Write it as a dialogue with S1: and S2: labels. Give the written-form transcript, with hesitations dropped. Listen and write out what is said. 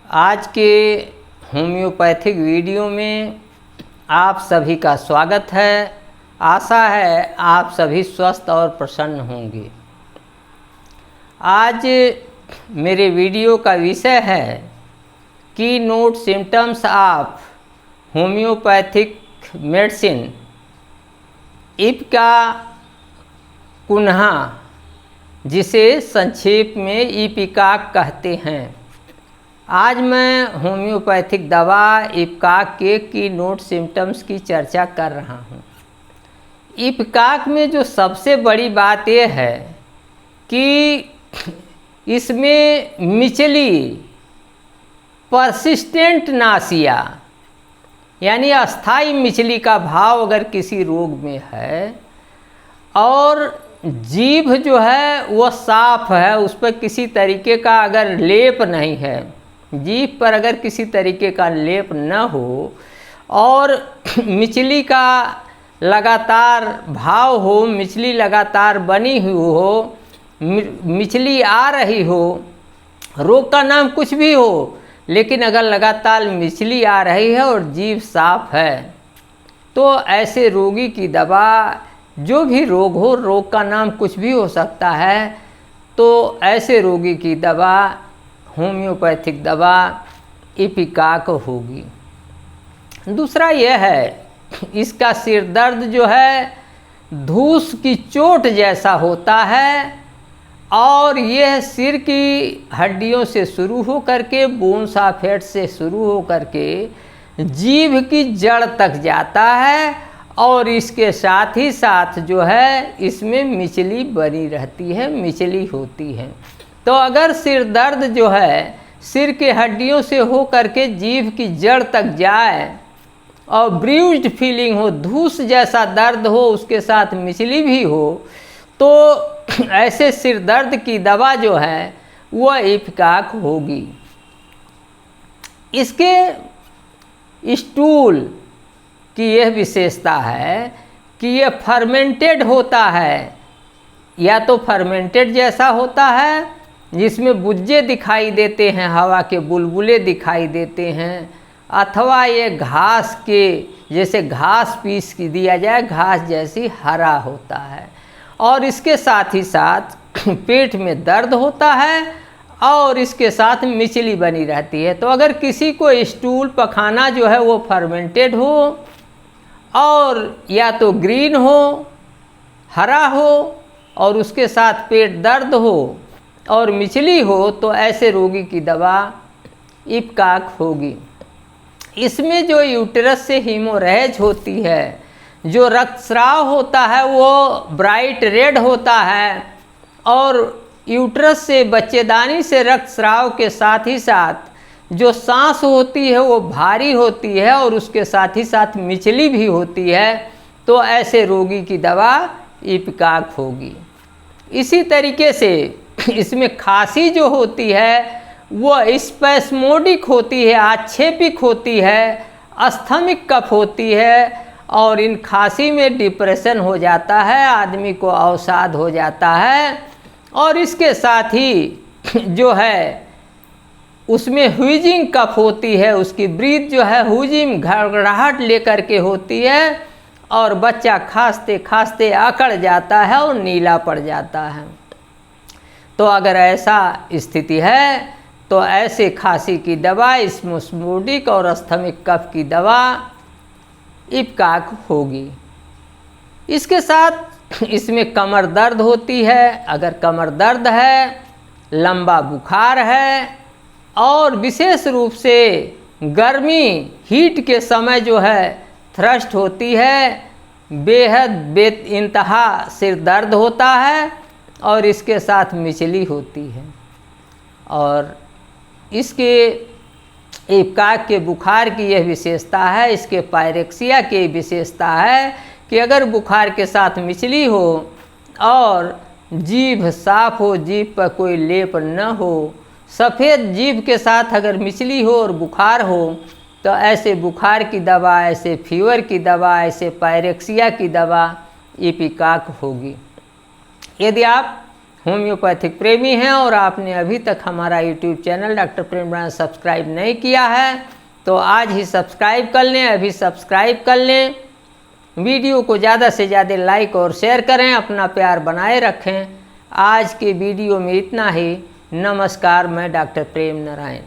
S1: आज के homeopathic video में आप सभी का स्वागत है। आशा है आप सभी स्वस्थ और प्रसन्न होंगे। आज मेरे वीडियो का विषय है keynote symptoms of homeopathic medicine ipecacuanha, जिसे संक्षेप में इपिकाक कहते हैं। आज मैं होम्योपैथिक दवा इपिकाक के की नोट सिम्टम्स की चर्चा कर रहा हूँ। इपिकाक में जो सबसे बड़ी बात यह है कि इसमें मिचली परसिस्टेंट नासिया यानी अस्थाई मिचली का भाव अगर किसी रोग में है और जीभ जो है वह साफ है, उस पर किसी तरीके का अगर लेप नहीं है, जीभ पर अगर किसी तरीके का लेप न हो और मिचली का लगातार भाव हो, मिचली लगातार बनी हुई हो, मिचली आ रही हो, रोग का नाम कुछ भी हो, लेकिन अगर लगातार मिचली आ रही है और जीभ साफ है तो ऐसे रोगी की दवा, जो भी रोग हो, रोग का नाम कुछ भी हो सकता है, तो ऐसे रोगी की दवा होम्योपैथिक दवा इपिकाक होगी। दूसरा यह है, इसका सिर दर्द जो है धूस की चोट जैसा होता है और यह सिर की हड्डियों से शुरू हो करके, बोन्स ऑफ हेड से शुरू हो करके जीभ की जड़ तक जाता है और इसके साथ ही साथ जो है इसमें मिचली बनी रहती है, मिचली होती है। तो अगर सिर दर्द जो है सिर के हड्डियों से हो करके जीभ की जड़ तक जाए और ब्रूज्ड फीलिंग हो, धूस जैसा दर्द हो, उसके साथ मिचली भी हो, तो ऐसे सिर दर्द की दवा जो है वह इपिकाक होगी। इसके स्टूल की यह विशेषता है कि यह फर्मेंटेड होता है, या तो फर्मेंटेड जैसा होता है जिसमें बुज्जे दिखाई देते हैं, हवा के बुलबुले दिखाई देते हैं, अथवा ये घास के जैसे घास पीस की दिया जाए, घास जैसी हरा होता है। और इसके साथ ही साथ पेट में दर्द होता है और इसके साथ मिचली बनी रहती है। तो अगर किसी को स्टूल पखाना जो है वो फर्मेंटेड हो और या तो ग्रीन हो, हरा हो और उसके साथ पेट दर्द हो और मिचली हो, तो ऐसे रोगी की दवा इपिकाक होगी। इसमें जो यूटेरस से हीमोरेज होती है, जो रक्तस्राव होता है वो ब्राइट रेड होता है और यूटेरस से, बच्चेदानी से रक्तस्राव के साथ ही साथ जो सांस होती है वो भारी होती है और उसके साथ ही साथ मिचली भी होती है, तो ऐसे रोगी की दवा इपिकाक होगी। इसी तरीके से इसमें खांसी जो होती है वो स्पैस्मोडिक होती है, आक्षेपिक होती है, अस्थमिक कफ होती है और इन खांसी में डिप्रेशन हो जाता है, आदमी को अवसाद हो जाता है और इसके साथ ही जो है उसमें हुइजिंग कफ होती है, उसकी ब्रीथ जो है हुइजिंग घड़घड़ाहट लेकर के होती है और बच्चा खांसते खांसते अकड़ जाता है और नीला पड़ जाता है। तो अगर ऐसा स्थिति है तो ऐसे खांसी की दवा, स्पैस्मोडिक और अस्थमिक कफ की दवा इपिकाक होगी। इसके साथ इसमें कमर दर्द होती है। अगर कमर दर्द है, लंबा बुखार है और विशेष रूप से गर्मी, हीट के समय जो है थ्रस्ट होती है, बेहद बेइंतहा सिर दर्द होता है और इसके साथ मिचली होती है। और इसके इपिकाक के बुखार की यह विशेषता है, इसके पायरेक्सिया की विशेषता है कि अगर बुखार के साथ मिचली हो और जीभ साफ हो, जीभ पर कोई लेप न हो, सफ़ेद जीभ के साथ अगर मिचली हो और बुखार हो, तो ऐसे बुखार की दवा, ऐसे फीवर की दवा, ऐसे पायरेक्सिया की दवा इपिकाक होगी। यदि आप होम्योपैथिक प्रेमी हैं और आपने अभी तक हमारा यूट्यूब चैनल डॉक्टर प्रेम नारायण सब्सक्राइब नहीं किया है तो आज ही सब्सक्राइब कर लें, अभी सब्सक्राइब कर लें। वीडियो को ज़्यादा से ज़्यादा लाइक और शेयर करें, अपना प्यार बनाए रखें। आज के वीडियो में इतना ही। नमस्कार, मैं डॉक्टर प्रेम नारायण।